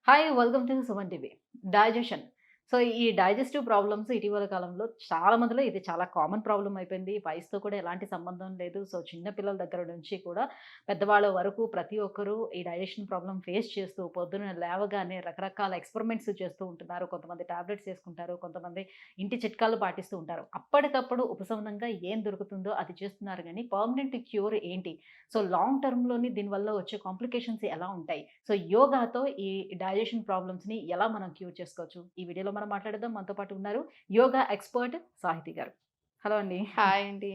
Hi! Welcome to Suman TV. Digestion. So, ఈ digestive problems ఇటీవల కాలంలో చాలా మందిలో ఇది చాలా కామన్ ప్రాబ్లమ్ అయిపోయింది. వయసుతో కూడా ఎలాంటి సంబంధం లేదు. సో, చిన్న పిల్లల దగ్గర నుంచి కూడా పెద్దవాళ్ళ వరకు ప్రతి ఒక్కరు ఈ డైజెషన్ ప్రాబ్లమ్ ఫేస్ చేస్తూ పొద్దున్న లేవగానే రకరకాల ఎక్స్‌పెరిమెంట్స్ చేస్తూ ఉంటున్నారు. కొంతమంది టాబ్లెట్స్ ఏసుకుంటారు. కొంతమంది ఇంటి చిట్కాలు పాటిస్తూ ఉంటారు. అప్పటికప్పుడు ఉపశమనంగా ఏం దొరుకుతుందో అది చేస్తున్నారు గానీ, పర్మనెంట్ క్యూర్ ఏంటి? సో, లాంగ్ టర్మ్‌లోని దీనివల్ల వచ్చే కాంప్లికేషన్స్ ఎలా ఉంటాయి? సో, యోగాతో ఈ డైజెషన్ ప్రాబ్లమ్స్‌ని ఎలా మనం క్యూర్ చేసుకోవచ్చు? ఈ వీడియోలో మనం మాట్లాడదాం. మనతో పాటు ఉన్నారు యోగా ఎక్స్‌పర్ట్ సాహితి గారు. హలో అండి. హాయ్ అండి.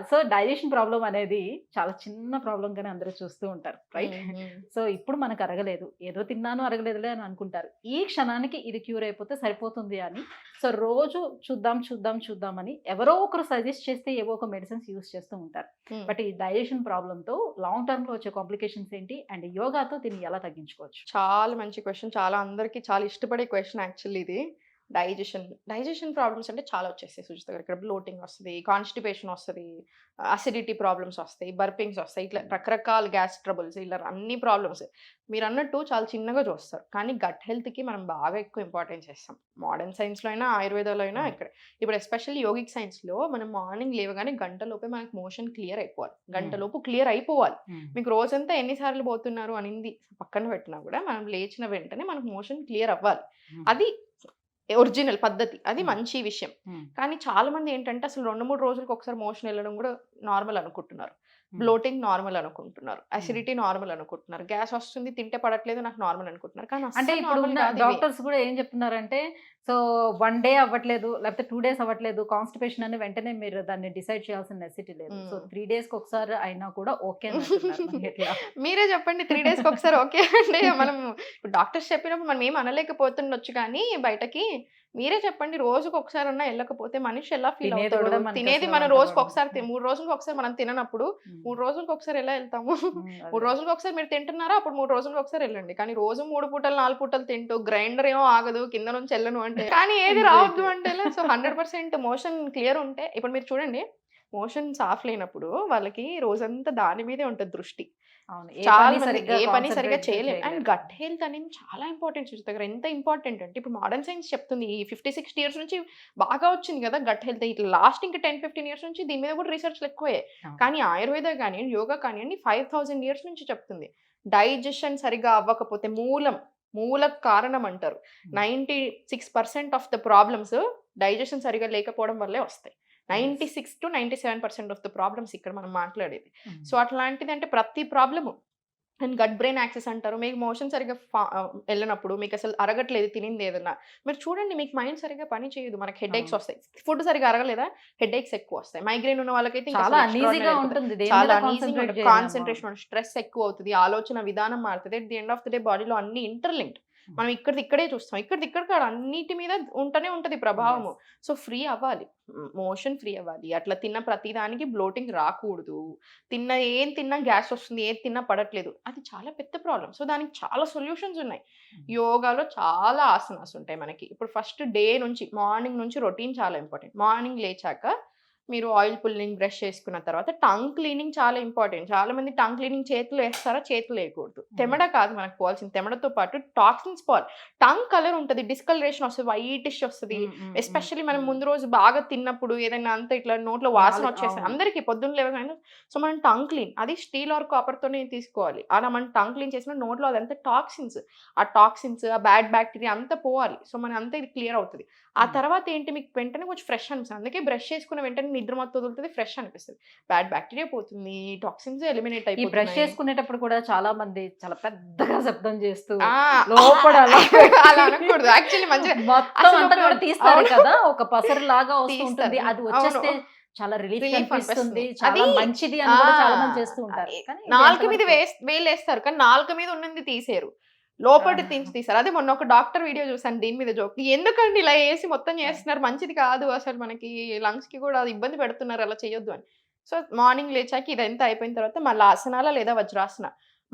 సో, డైజెషన్ ప్రాబ్లమ్ అనేది చాలా చిన్న ప్రాబ్లమ్‌గానే అందరూ చూస్తూ ఉంటారు. రైట్? హ్మ్. హ్మ్. సో, ఇప్పుడు మనకు అరగలేదు. ఏదో తిన్నాను అరగలేదులే అని అనుకుంటారు. ఈ క్షణానికి ఇది క్యూర్ అయిపోతే సరిపోతుంది అని. సో, రోజు చూద్దామని ఎవరో ఒకరు సజెస్ట్ చేస్తే ఏవో ఒక మెడిసిన్స్ యూజ్ చేస్తూ ఉంటారు. హ్మ్. బట్ ఈ డైజెషన్ ప్రాబ్లమ్‌తో లాంగ్ టర్మ్‌లో వచ్చే కాంప్లికేషన్స్ ఏంటి? అండ్ యోగాతో దీన్ని ఎలా తగ్గించుకోవచ్చు? చాలా మంచి క్వెషన్. చాలా అందరికి చాలా ఇష్టపడే క్వెషన్ యాక్చువల్లీ ఇది. డైజెషన్ ప్రాబ్లమ్స్ అంటే చాలా వచ్చేస్తాయి సుజిత గారు. ఇక్కడ బ్లోటింగ్ వస్తది, కాన్‌స్టిపేషన్ వస్తది, అసిడిటీ ప్రాబ్లమ్స్ వస్తాయి, బర్పింగ్స్ వస్తాయి. ఇట్లా రకరకాల గ్యాస్ ట్రబుల్స్ ఇలా అన్ని ప్రాబ్లమ్స్. మీరన్నట్టు చాలా చిన్నగా చూస్తారు. కానీ గట్ హెల్త్‌కి మనం బాగా ఎక్కువ ఇంపార్టెన్స్ ఇస్తాం. మోడర్న్ సైన్స్‌లో అయినా, ఆయుర్వేదాలో అయినా అవును. ఇక్కడ. ఇప్పుడు ఎస్పెషల్లీ యోగిక్ సైన్స్‌లో మనం మార్నింగ్ లేవగానే గంటలోపే మనకు మోషన్ క్లియర్ అయిపోవాలి. హ్మ్. గంటలోపు క్లియర్ అయిపోవాలి. హ్మ్. మీకు రోజంతా ఎన్ని సార్లు పోతున్నారు అనింది పక్కన పెట్టినా కూడా మనం లేచిన వెంటనే మనకు మోషన్ క్లియర్ అవ్వాలి. హ్మ్. అది ఒరిజినల్ పద్ధతి. అది హ్మ్. మంచి విషయం. హ్మ్. కానీ చాలామంది ఏంటంటే అసలు 2, 3 రోజులకి ఒకసారి మోషన్ ఎళ్ళడం గూడా నార్మల్ అనుకుంటున్నారు. హ్మ్. బ్లోటింగ్ నార్మల్ అనుకుంటున్నారు. హ్మ్. అసిడిటీ నార్మల్ అనుకుంటున్నారు. గ్యాస్ వస్తుంది తింటే పడట్లేదు నాకు నార్మల్ అనుకుంటున్నారు. కానీ అంటే అస్సలు ఇప్పుడు నార్మల్ ఉన్న కాదివి. డాక్టర్స్ గూడా ఏం చెప్తున్నారంటే, సో, 1 డే అవ్వట్లేదు, లేకపోతే 2 డేస్ అవ్వట్లేదు. కాన్‌స్టిపేషన్ అని వెంటనే మీరు దాన్ని డిసైడ్ చేయాల్సిన నెసెసిటీ లేదు. సో, హ్మ్. 3 డేస్‌కి ఒకసారి అయినా కూడా ఓకే అని అంటున్నారు. మరి ఎట్లా? మీరే చెప్పండి 3 డేస్‌కి ఒకసారి ఓకే అంటే మనం ఇప్పుడు డాక్టర్స్ చెప్పినప్పుడు మనం ఏమి అనలేకపోతుండొచ్చు కానీ బయటకి. మీరే చెప్పండి రోజుకొకసారన్నా ఎళ్ళకపోతే మనిషి ఎలా ఫీల్ తినేది అవుతాడు? గూడా తినేది మనకసలు మనం వంట పడదు. రోజుకొకసారి 3 రోజులకొకసారి మనం తిననప్పుడు హ్మ్. 3 రోజులకొకసారి ఎలా ఎళ్తాము? హ్మ్. 3 అదే. రోజులకొకసారి మీరు తింటున్నారా? అప్పుడు 3 రోజులకొకసారి ఎళ్ళండి. కానీ రోజు 3 పూటలు, 4 పూటలు తింటూ గ్రైండర్ ఏమో ఆగదు కింద నుంచి ఎళ్ళను అంటే కానీ ఏది రావద్దు ఎగ్జాక్ట్‌లీ. అంటే ఎలా? సో, 100% మోషన్ క్లియర్ ఉంటే ఇప్పుడు మీరు చూడండి మోషన్ సాఫ్ లేనప్పుడు వాళ్ళకి రోజంతా దాని మీదే ఉంటది దృష్టి. అవును. ఏ చాలా పని మంది సరిగ్గా ఏ పని సరిగ్గా కాన్సంట్రేట్ చేయలేం. అండ్ చేయలేరు. గట్ హెల్త్ అనేది చాలా ఇంపార్టెంట్ సుజిత గారు. ఎంత ఇంపార్టెంట్ అంటే ఇప్పుడు మోడర్న్ సైన్స్ చెప్తుంది. ఈ 50, 60 ఇయర్స్ నుంచి బాగా వచ్చింది గదా! Gut health. ఇట్లా లాస్ట్ ఇంకా 10, 15 ఇయర్స్ నుంచి దీని మీద కూడా రిసర్చ్‌లు ఎక్కువే. అవును. కానీ ఆయుర్వేద గానియండి, యోగా కానియండి 5000 ఇయర్స్ నుంచి చెప్తుంది. డైజెషన్ సరిగ్గా అవ్వకపోతే మూల కారణం అంటారు. హ్మ్. 96% ఆఫ్ ద ప్రాబ్లమ్స్ డైజెషన్ సరిగ్గా లేకపోవడం వల్లే వస్తాయి. యెస్. 96-97% ఆఫ్ ద ప్రాబ్లమ్స్ ఇక్కడ మనం మాట్లాడేది. హ్మ్. సో, అట్లాంటిదంటే ప్రతి problem and gut brain access అంటారు. మీకు మోషన్ సరిగ్గా ఎళ్ళనప్పుడు మీకసలు అరగట్లేదు తినిందేదన్నా. మీరు చూడండి మీకు మైండ్ సరిగ్గా పని చేయదు. మనకు హెడేక్స్ అవును. ఒస్తాయి. ఫుడ్ సరిగ్గా అరగలేదా హెడేక్స్ ఎక్కువొస్తాయి. మైగ్రేన్ ఉన్న వాళ్ళకైతే చాలా ఇంకసలు అన్‌ఈజీగా ఎక్స్‌ట్రార్డినరీ అయిపోతది. ఉంటుంది. దేని మీద చాలా అనీజీగా కాన్సంట్రేట్ ఉంటది. చేయలేము. అవును. కాన్సంట్రేషన్ స్ట్రెస్ ఎక్కువవుతది. ఆలోచన విధానం మారుతది. At the end of the day బాడీలో అన్నీ ఇంటర్‌లింక్డ్. హ్మ్. మనం ఇక్కడిది ఇక్కడే చూస్తాం. ఇక్కడిది ఇక్కడ కాదు అన్నిటి మీద ఉంటనే ఉంటది ప్రభావము. యెస్. సో, ఫ్రీ అవ్వాలి. మోషన్ ఫ్రీ అవ్వాలి. అట్లా తిన్న ప్రతి దానికి బ్లోటింగ్ రాకూడదు. ఏం తిన్నా గ్యాసొస్తుంది. ఏది తిన్నా పడట్లేదు. అది చాలా పెద్ద ప్రాబ్లమ్. సో, దానికి చాలా సొల్యూషన్స్ ఉన్నాయి. హ్మ్. యోగాలో చాలా ఆసనాస్ ఉంటాయి మనకి. ఇప్పుడు ఫస్ట్ డే నుంచి మార్నింగ్ నుంచి రొటీన్ చాలా ఇంపార్టెంట్. మార్నింగ్ లేచాక మీరు ఆయిల్ పుల్లింగ్, బ్రష్ చేసుకున్న తర్వాత టంగ్ క్లీనింగ్ చాలా ఇంపార్టెంట్. చాలా మంది టంగ్ క్లీనింగ్ చేతిలో ఏస్తారా? చేతిలో ఏయకూడదు. హ్మ్. తెమడ కాదు మనకు పోవాల్సింది. తెమడతో పాటు టాక్సిన్స్ పోవాలి. టంగ్ కలర్ ఉంటది. డిస్కలరేషన్ వస్తది. వైటిష్ వస్తది. హ్మ్. హ్మ్. హ్మ్. ఎస్పెషల్లీ మనం హ్మ్. ముందు రోజు బాగా తిన్నప్పుడు ఏదైనా అంతా ఇట్లా నోట్లో వాసన వచ్చేస్తది. అవును. అందరికి పొద్దున్న లేవగానే సో, మనం టంగ్ క్లీన్ అది స్టీల్ ఆర్ కాపర్‌తోనే తీసుకోవాలి. అలా మనం టంగ్ క్లీన్ చేసిన నోట్లో అదంతా టాక్సిన్స్. ఆ టాక్సిన్స్, ఆ బ్యాడ్ బాక్టీరియా అంతా పోవాలి. సో, మన అంతా ఇది క్లియర్ అవుతది. ఆ హ్మ్. తర్వాత ఏంటి మీకు వెంటనే కొంచెం ఫ్రెష్ అనిపిస్తది. అందుకే బ్రష్ చేసుకున్న వెంటనే నిద్ర మత్తు వదులుతది. ఫ్రెష్ అనిపిస్తది. బ్యాడ్ బాక్టీరియా పోతుంది. టాక్సిన్స్ ఎలిమినేట్ ఈ బ్రష్ అయిపోతున్నాయి. చేసుకునేటప్పుడు కూడా చాలా మంది చాలా పెద్దగా శబ్దం చేస్తూ ఆ! లోపల అలా అలా పెట్టి అనకూడదు. యాక్చువల్లీ మంచిగా మొత్తం అంతా అసలొక కూడా తీస్తారు అవును. కదా! ఒక పసరులాగా వస్తూ తీస్తారు. ఉంటుంది. అది అవును. వచ్చేస్తే చాలా రిలీఫ్‌గా రిలీఫ్ అనిపిస్తుంది. అనిపిస్తుంది. చాలా అది మంచిది అని ఆ! కూడా చాలా మంది చేస్తూ ఉంటారు. ఎ కానీ ఇది నాలుక మీద ఎంతవరకు వేలేస్తారు. కానీ నాలుక మీద ఉన్నది తీసేయరు. లోపటిది ఆ! తీస్తారు. అదే మొన్న ఒక డాక్టర్ వీడియో చూసాను దీని మీద జోక్. ఎందుకండి ఇలా ఏసి మొత్తం ఆ! చేస్తున్నారు? మంచిది కాదు అసలు మనకి లంగ్స్‌కి కూడా అది ఇబ్బంది పెడుతున్నారు అలా చేయొద్దు అని. సో, మార్నింగ్ లేచాక ఇదంతా అయిపోయిన తర్వాత మళ్ళా ఆసనాల లేదా వజ్రాసన.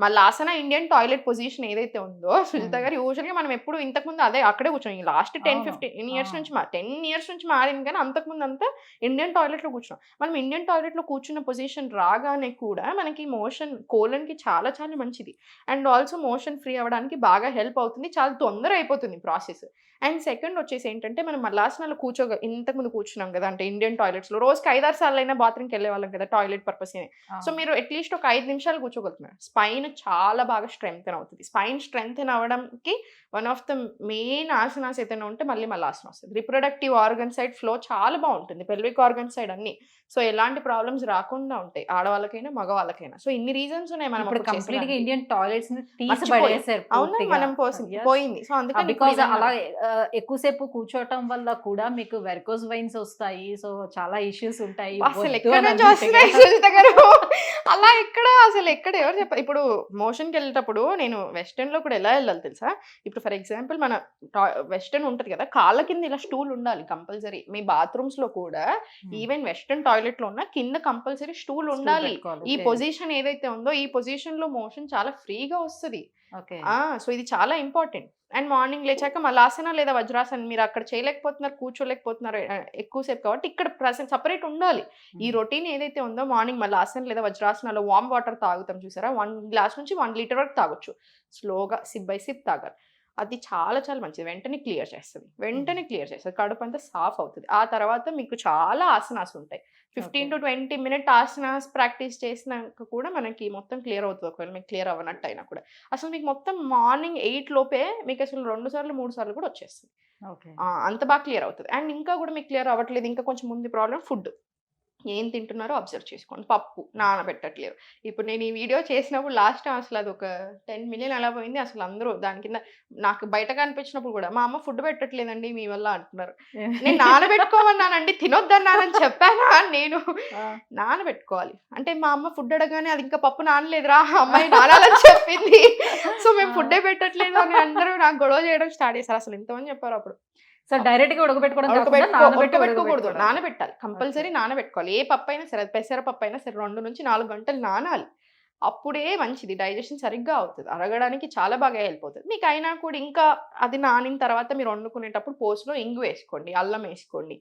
మళ్ళీ ఆసన ఇండియన్ టాయిలెట్ పొజిషన్ ఏదైతే ఉందో సుజిత గారు యూజువల్గా మనం ఎప్పుడు ఇంతకుముందు అదే అక్కడే కూర్చొని లాస్ట్ 10-15 ఇయర్స్ నుంచి 10 ఇయర్స్ నుంచి మారింది, కానీ అంతకుముందు అంతా ఇండియన్ టాయిలెట్లో కూర్చున్నాం. మనం ఇండియన్ టాయిలెట్లో కూర్చున్న పొజిషన్ రాగానే కూడా మనకి మోషన్ కోలన్కి చాలా చాలా మంచిది. అండ్ ఆల్సో మోషన్ ఫ్రీ అవ్వడానికి బాగా హెల్ప్ అవుతుంది, చాలా తొందర అయిపోతుంది ప్రాసెస్. అండ్ సెకండ్ వచ్చేసి ఏంటంటే మనం మల్లాసనాలు ఇంతకుముందు కూర్చున్నాం కదా, అంటే ఇండియన్ టాయిలెట్స్లో రోజుకి 5-6 సార్లు అయినా బాత్రూమ్కి వెళ్ళే వాళ్ళం కదా టాయిలెట్ పర్పస్. సో మీరు అట్లీస్ట్ ఒక 5 నిమిషాలు కూర్చోగలుగుతున్నారు. స్పైన్ చాలా బాగా స్ట్రెంగ్తెన్ అవుతుంది. స్పైన్ స్ట్రెంగ్తెన్ అవ్వడానికి one of the main asanas ఏదైనా ఉంటే మల్లాసనం వస్తుంది. రిప్రొడక్టివ్ ఆర్గన్ సైడ్ ఫ్లో చాలా బాగుంటుంది, పెల్విక్ ఆర్గన్ సైడ్ అన్ని. సో ఎలాంటి ప్రాబ్లమ్స్ రాకుండా ఉంటాయి ఆడవాళ్ళకైనా మగవాళ్ళకైనా. సో ఇన్ని రీజన్స్ ఉన్నాయి మనం ఇప్పుడు కంప్లీట్ గా ఇండియన్ టాయిలెట్స్ తీసి మర్చిపోయాం. పడేసారు అవునా, పూర్తిగా. మనం పోయింది. సో అందుకని బికాజ్ అలా ఎక్కువసేపు కూర్చోవటం వల్ల కూడా మీకు వెరికోస్ వైన్స్ వస్తాయి, సో చాలా ఇష్యూస్ ఉంటాయి. అసలు వద్దు ఎక్కడి అని నుంచి అన్నట్టుగా. వస్తున్నాయి సుజిత గారు? అలా అసలు ఎక్కడ ఎవరు చెప్పారు? ఇప్పుడు మోషన్కి వెళ్ళేటప్పుడు నేను వెస్టర్న్ లో కూడా ఎలా వెళ్ళాలి తెలుసా? ఇప్పుడు ఫర్ ఎగ్జాంపుల్ మన వెస్టర్న్ ఉంటది కదా, కాళ్ళ కింద ఇలా స్టూల్ ఉండాలి కంపల్సరీ. మీ బాత్రూమ్స్ లో కూడా ఈవెన్ వెస్టర్న్ టాయిలెట్ లో ఉన్న కింద కంపల్సరీ స్టూల్ ఉండాలి. ఈ పొజిషన్ ఏదైతే ఉందో ఈ పొజిషన్ లో మోషన్ చాలా ఫ్రీగా వస్తుంది. సో ఇది చాలా ఇంపార్టెంట్. అండ్ మార్నింగ్ లేచాక మలాసన లేదా వజ్రాసన మీరు అక్కడ చేయలేకపోతున్నారు, కూర్చోలేకపోతున్నారు ఎక్కువసేపు, కాబట్టి ఇక్కడ ప్రెసెంట్ సపరేట్ ఉండాలి. ఈ రొటీన్ ఏదైతే ఉందో మార్నింగ్ మలాసన లేదా వజ్రాసనాలో వామ్ వాటర్ తాగుతాం చూసారా, 1 గ్లాస్ నుంచి 1 లీటర్ వరకు తాగొచ్చు. స్లోగా సిప్ బై సిప్ తాగాలి. అది చాలా చాలా మంచిది. వెంటనే క్లియర్ చేస్తుంది. కడుపు అంతా సాఫ్ అవుతుంది. ఆ తర్వాత మీకు చాలా ఆసనాస్ ఉంటాయి. 15 to 20 మినిట్ ఆసనాస్ ప్రాక్టీస్ చేసినాక కూడా మనకి మొత్తం క్లియర్ అవుతుంది. ఒకవేళ మీకు క్లియర్ అవ్వనట్టు అయినా కూడా అసలు మీకు మొత్తం మార్నింగ్ 8 లోపే మీకు అసలు 2 సార్లు 3 సార్లు కూడా వచ్చేస్తుంది. అంత బాగా క్లియర్ అవుతుంది. అండ్ ఇంకా కూడా మీకు క్లియర్ అవ్వట్లేదు, ఇంకా కొంచెం ముందు ప్రాబ్లం ఫుడ్. ఏం తింటున్నారో అబ్జర్వ్ చేసుకోండి. పప్పు నానబెట్టట్లేరు. ఇప్పుడు నేను ఈ వీడియో చేసినప్పుడు లాస్ట్ అసలు అది ఒక 10 మిలియన్ అలా పోయింది. అసలు అందరూ దాని కింద నాకు బయట కనిపించినప్పుడు కూడా మా అమ్మ ఫుడ్ పెట్టట్లేదండి మీ వల్ల అంటున్నారు. నేను నానబెట్టుకోమన్నానండి, తినొద్దన్నానని చెప్పానా? నేను నానబెట్టుకోవాలి అంటే మా అమ్మ ఫుడ్ అడగానే అది ఇంకా పప్పు నానలేదురా అమ్మాయి నానాలని చెప్పింది, సో మేము ఫుడ్డే పెట్టట్లేదు అని అందరూ నాకు గొడవ చేయడం స్టార్ట్ చేశారు. అసలు ఎంతమంది చెప్పారు అప్పుడు. సో డైరెక్ట్ గా ఉడకబెట్టుకోకూడదు, నానబెట్టాలి. కంపల్సరీ నానబెట్టుకోవాలి. ఏ పప్పు అయినా సరే, పెసర పప్పు అయినా సరే 2 నుంచి 4 గంటలు నానాలి. అప్పుడే మంచిది, డైజెషన్ సరిగ్గా అవుతుంది, అరగడానికి చాలా బాగా హెల్ప్ అవుతుంది. మీకు అయినా కూడా ఇంకా అది నానిన తర్వాత మీరు వండుకునేటప్పుడు పోస్ట్లో ఇంగు వేసుకోండి, అల్లం వేసుకోండి.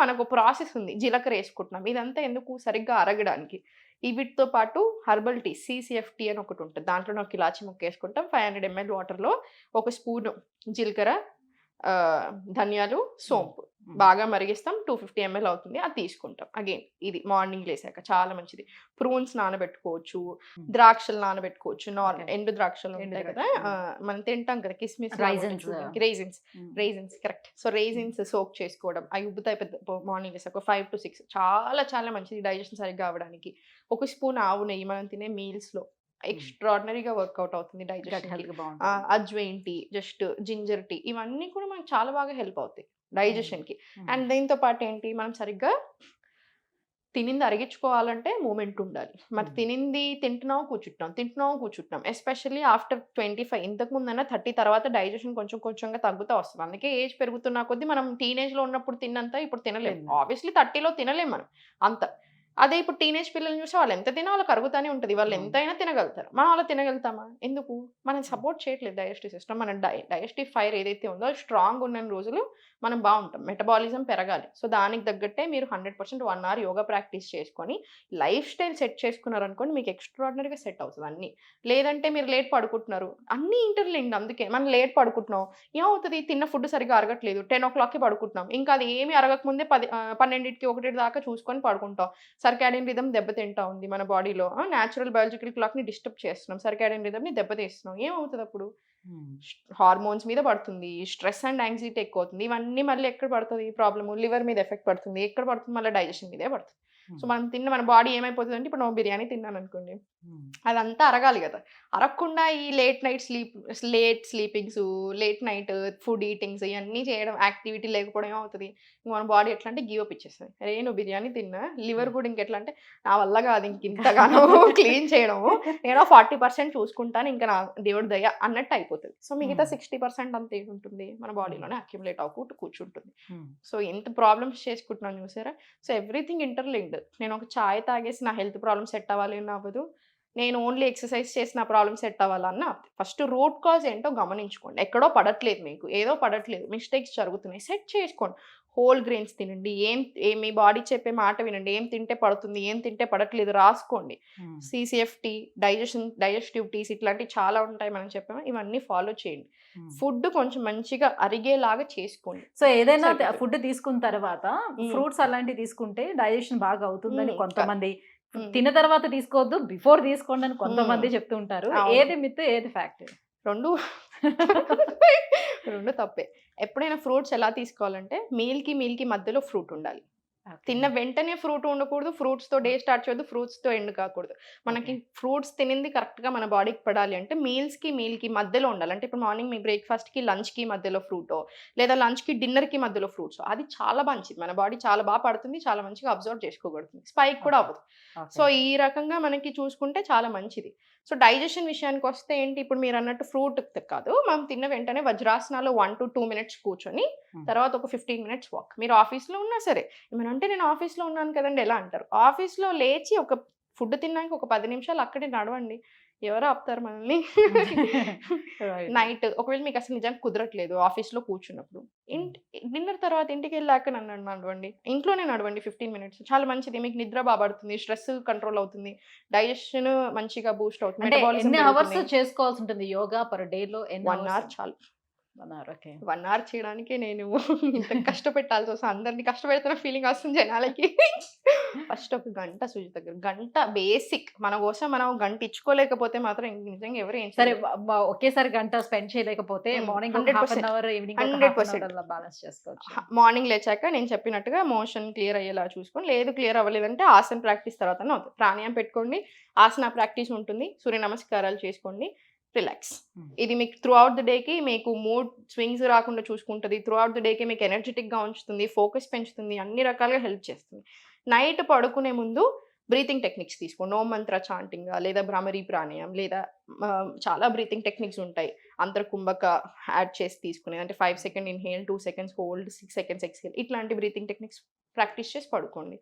మనకు ప్రాసెస్ ఉంది, జీలకర్ర వేసుకుంటున్నాం, ఇదంతా ఎందుకు సరిగ్గా అరగడానికి. వీటితో పాటు హర్బల్ టీ, CCFT అని ఒకటి ఉంటుంది, దాంట్లో ఒక ఇలాచి ముక్క వేసుకుంటాం. 500 ml వాటర్లో 1 స్పూను జీలకర్ర, ధనియాలు, సోంపు బాగా మరిగిస్తాం. 250 ml అవుతుంది, అది తీసుకుంటాం. అగైన్ ఇది మార్నింగ్ లేసాక చాలా మంచిది. ప్రూన్స్ నానబెట్టుకోవచ్చు, ద్రాక్షలు నానబెట్టుకోవచ్చు. ఎండు ద్రాక్షలు ఉంటాయి కదా, మనం తింటాం కదా, కిస్మిస్, raisins correct. So raisins soak చేసుకోవడం, అవి ఉబ్బుతాయి పెద్ద మార్నింగ్ లేసాక 5 to 6, చాలా చాలా మంచిది డైజెషన్ సరిగ్గా అవ్వడానికి. 1 స్పూన్ ఆవు నెయ్యి మనం తినే మీల్స్లో ఎక్స్ట్రాడినరీగా వర్కౌట్ అవుతుంది డైజెషన్. అజ్వైన్ టీ, జస్ట్ జింజర్ టీ, ఇవన్నీ కూడా మనకు చాలా బాగా హెల్ప్ అవుతాయి డైజెషన్కి. అండ్ దీంతో పాటు ఏంటి, మనం సరిగ్గా తినింది అరిగించుకోవాలంటే మూమెంట్ ఉండాలి. మరి తినింది తింటున్నాం కూర్చుంటున్నాం. ఎస్పెషల్లీ ఆఫ్టర్ 25, ఇంతకుముందన్నా 30 తర్వాత డైజెషన్ కొంచెం కొంచెంగా తగ్గుతూ వస్తుంది. అందుకే ఏజ్ పెరుగుతున్న కొద్దీ మనం టీనేజ్లో ఉన్నప్పుడు తిన్నంత ఇప్పుడు తినలేము. ఆబ్వియస్లీ 30లో తినలేము మనం అంత. అదే ఇప్పుడు టీనేజ్ పిల్లల్ని చూస్తే వాళ్ళు ఎంత తినా వాళ్ళకి అరుగుతూనే ఉంటుంది, వాళ్ళు ఎంతైనా తినగలుగుతారు. మనం అలా తినగలుగుతామా? ఎందుకు? మనం సపోర్ట్ చేయట్లేదు డైజెస్టివ్ సిస్టమ్. మన డైజెస్టివ్ ఫైర్ ఏదైతే ఉందో అది స్ట్రాంగ్ ఉన్న రోజులు మనం బాగుంటాం, మెటబాలిజం పెరగాలి. సో దానికి తగ్గట్టే మీరు 100% 1 hour యోగా ప్రాక్టీస్ చేసుకొని లైఫ్ స్టైల్ సెట్ చేసుకున్నారనుకోండి, మీకు ఎక్స్ట్రాడినరీగా సెట్ అవుతుంది అన్నీ. లేదంటే మీరు లేట్ పడుకుంటున్నారు, అన్నీ ఇంటర్లింక్డ్. అందుకే మనం లేట్ పడుకుంటున్నాం, ఏమవుతుంది, తిన్న ఫుడ్ సరిగ్గా అరగట్లేదు, 10 o'clockకి పడుకుంటున్నాం, ఇంకా అది ఏమి అరగకముందే 12కి 1 దాకా చూసుకొని పడుకుంటాం. సర్కాడియన్ రిథమ్ దెబ్బతింటా ఉంది మన బాడీలో. న్యాచురల్ బయాలజికల్ క్లాక్ని డిస్టర్బ్ చేస్తున్నాం, సర్కాడియన్ రిథమ్ని దెబ్బతీస్తున్నాం. ఏమవుతుంది అప్పుడు? హార్మోన్స్ మీద పడుతుంది, స్ట్రెస్ అండ్ యాంగ్జైటీ ఎక్కువ అవుతుంది. ఇవన్నీ మళ్ళీ ఎక్కడ పడుతుంది ప్రాబ్లము? లివర్ మీద ఎఫెక్ట్ పడుతుంది. ఎక్కడ పడుతుంది? మళ్ళీ డైజెషన్ మీదే పడుతుంది. సో మనం మన బాడీ ఏమైపోతుంది అంటే, ఇప్పుడు నేను బిర్యానీ తిన్నాను అనుకోండి, అదంతా అరగాలి కదా. అరగకుండా ఈ late sleepings, late night food eatings, ఇవన్నీ చేయడం, యాక్టివిటీ లేకపోవడం ఏమవుతుంది, మన బాడీ ఎట్లా అంటే గివ్ అప్ ఇచ్చేస్తుంది. అరే నువ్వు బిర్యానీ తిన్నా, లివర్ కూడా ఇంకెట్లా అంటే నా వల్ల కాదు ఇంతగానో క్లీన్ చేయడము, నేను 40% చూసుకుంటాను, ఇంకా నా దేవుడి దయ అన్నట్టు అయిపోతుంది. సో మిగతా 60% అంత ఏంటుంటుంది మన బాడీలోనే అక్యుములేట్ అవ్వకుండా కూర్చుంటుంది. సో ఎంత ప్రాబ్లమ్స్ చేసుకుంటున్నాను చూసారా. So everything interlinked. నేను ఒక చాయ్ తాగేసి నా హెల్త్ ప్రాబ్లమ్ సెట్ అవ్వాలి అని అవ్వదు, నేను ఓన్లీ ఎక్సర్సైజ్ చేసి నా ప్రాబ్లమ్ సెట్ అవ్వాలన్న ఫస్ట్ రూట్ కాజ్ ఏంటో గమనించుకోండి. ఎక్కడో పడట్లేదు మీకు. ఏదో పడట్లేదు. మిస్టేక్స్ జరుగుతున్నాయి. సెట్ చేసుకోండి. హోల్ గ్రెయిన్స్ తినండి. మీ బాడీ చెప్పే మాట వినండి. ఏం తింటే పడుతుంది, ఏం తింటే పడట్లేదు రాసుకోండి. సీసీఎఫ్టీ, డైజెస్టివ్ టీస్ ఇట్లాంటివి చాలా ఉంటాయి మనం చెప్పాము. ఇవన్నీ ఫాలో చేయండి. ఫుడ్ కొంచెం మంచిగా అరిగేలాగా చేసుకోండి. సో ఏదైనా సరిపోతుంది. ఫుడ్ తీసుకున్న తర్వాత ఫ్రూట్స్ అలాంటివి తీసుకుంటే డైజెషన్ బాగా అవుతుందని కొంతమంది, తిన్న తర్వాత తీసుకోవద్దు బిఫోర్ తీసుకోండి అని కొంతమంది చెప్తూ ఉంటారు. అవును. ఏది మిత్ ఏది ఫ్యాక్ట్? రెండు రెండు తప్పే. ఎప్పుడైనా ఫ్రూట్స్ ఎలా తీసుకోవాలంటే మీల్‌కి మధ్యలో ఫ్రూట్ ఉండాలి. తిన్న వెంటనే ఫ్రూట్ ఉండకూడదు. ఫ్రూట్స్‌తో డే స్టార్ట్ చేయొద్దు. ఫ్రూట్స్‌తో ఎండ్ కాకూడదు. మనకి ఫ్రూట్స్ తినింది కరెక్ట్‌గా మన బాడీకి పడాలి అంటే మీల్‌కి మధ్యలో ఉండాలి. అంటే ఇప్పుడు మార్నింగ్ మీ బ్రేక్‌ఫాస్ట్‌కి, లంచ్‌కి మధ్యలో ఫ్రూటో, లేదా లంచ్‌కి, డిన్నర్‌కి మధ్యలో ఫ్రూట్సో అది చాలా మంచిది. మన బాడీ చాలా పడుతుంది. చాలా మంచిగా అబ్జర్వ్ చేసుకోగలుగుతుంది. స్పైక్ కూడా అవ్వదు. సో, ఈ రకంగా మనకి చూసుకుంటే చాలా మంచిది. సో, డైజెషన్ విషయానికొస్తే ఏంటి, ఇప్పుడు మీరన్నట్టు ఫ్రూట్ కాదు. మనం తిన్న వెంటనే వజ్రాసనాలో 1-2 మినిట్స్ కూర్చొని, తర్వాత ఒక 15 మినిట్స్ వాక్. మీరు ఆఫీస్‌లో ఉన్నా సరే, ఏమనంటే నేను ఆఫీస్‌లో ఉన్నాను కదండీ ఎలా అంటారు. ఆఫీస్‌లో లేచి ఒక ఫుడ్ తిన్నాక ఒక 10 నిమిషాలు అక్కడే నడవండి. ఎవరు ఆపుతారు మనల్ని? నైట్ ఒకవేళ మీకు అసలు నిజంగా కుదరట్లేదు ఆఫీస్‌లో కూర్చున్నప్పుడు. డిన్నర్ తర్వాత ఇంటికెళ్ళాక నడవండి. ఇంట్లోనే నడవండి 15 మినిట్స్. చాలా మంచిది. మీకు నిద్ర పడుతుంది. స్ట్రెస్ కంట్రోల్ అవుతుంది. డైజెషన్ మంచిగా బూస్ట్ అవుతుంది. అంటే మెటబాలిజం ఎన్ని అవర్స్ పెరుగుతుంది. చేసుకోవాల్సి ఉంటుంది యోగా పర్ డేలో? 1 అవర్ చాలు. 1 అవర్. ఓకే. 1 అవర్ చేయడానికే నేను ఇంత కష్టపెట్టాల్సి వస్తుంది. అందరిని కష్టపెడుతున్న ఫీలింగ్ వస్తుంది జనాలకి. ఫస్ట్ ఒక గంట సుజిత గారు. గంట బేసిక్. మన కోసం మనం గంట ఇచ్చుకోలేకపోతే మాత్రం నిజంగా ఎవరు ఏం సరే చేయలేరు. ఒకేసారి గంట స్పెండ్ చేయలేకపోతే మార్నింగ్ 1/2 100% అవర్, ఈవినింగ్ ఒక 1/2 100% అవర్ అలా బ్యాలెన్స్ చేసుకోవచ్చు. మార్నింగ్ లేచాక నేను చెప్పినట్టుగా మోషన్ క్లియర్ అయ్యేలా చూసుకొని, లేదు క్లియర్ అవ్వలేదంటే ఆసన ప్రాక్టీస్ తర్వాతనే అవుతుంది. ప్రాణాయామం పెట్టుకోండి. ఆసన ప్రాక్టీస్ ఉంటుంది. సూర్య నమస్కారాలు చేసుకోండి. రిలాక్స్. ఇది మీకు త్రూ ఔట్ ది డేకి మీకు మూడ్ స్వింగ్స్ రాకుండా చూసుకుంటది. త్రూ ఔట్ ది డేకి మీకు ఎనర్జిటిక్‌గా ఉంచుతుంది. ఫోకస్ పెంచుతుంది. అన్ని రకాలుగా హెల్ప్ చేస్తుంది. నైట్ పడుకునే ముందు బ్రీతింగ్ టెక్నిక్స్ తీసుకోండి. ఓం మంత్ర చాంటింగా, లేదా భ్రామరీ ప్రాణాయామం, లేదా చాలా బ్రీతింగ్ టెక్నిక్స్ ఉంటాయి. అంతర్కుంభక యాడ్ చేసి తీసుకునేది. అంటే 5 second inhale, 2 seconds hold, 6 seconds exhale. ఇట్లాంటి బ్రీతింగ్ టెక్నిక్స్ ప్రాక్టీస్ చేసి పడుకోండి.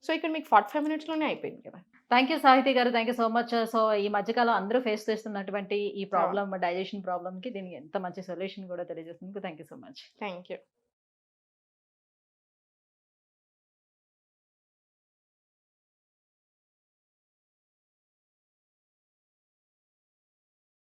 సో, ఇక్కడ మీకు 45 మినిట్స్‌లోనే అయిపోయింది కదా! థ్యాంక్ యూ సాహితి గారు. Thank you so much. So, ఈ మధ్యకాలం అందరూ ఫేస్ చేస్తున్నటువంటి ఈ ప్రాబ్లమ్, డైజెషన్ ప్రాబ్లమ్‌కి దీనికి ఎంత మంచి సొల్యూషన్ కూడా తెలియజేసినందుకు thank you so much. Thank you.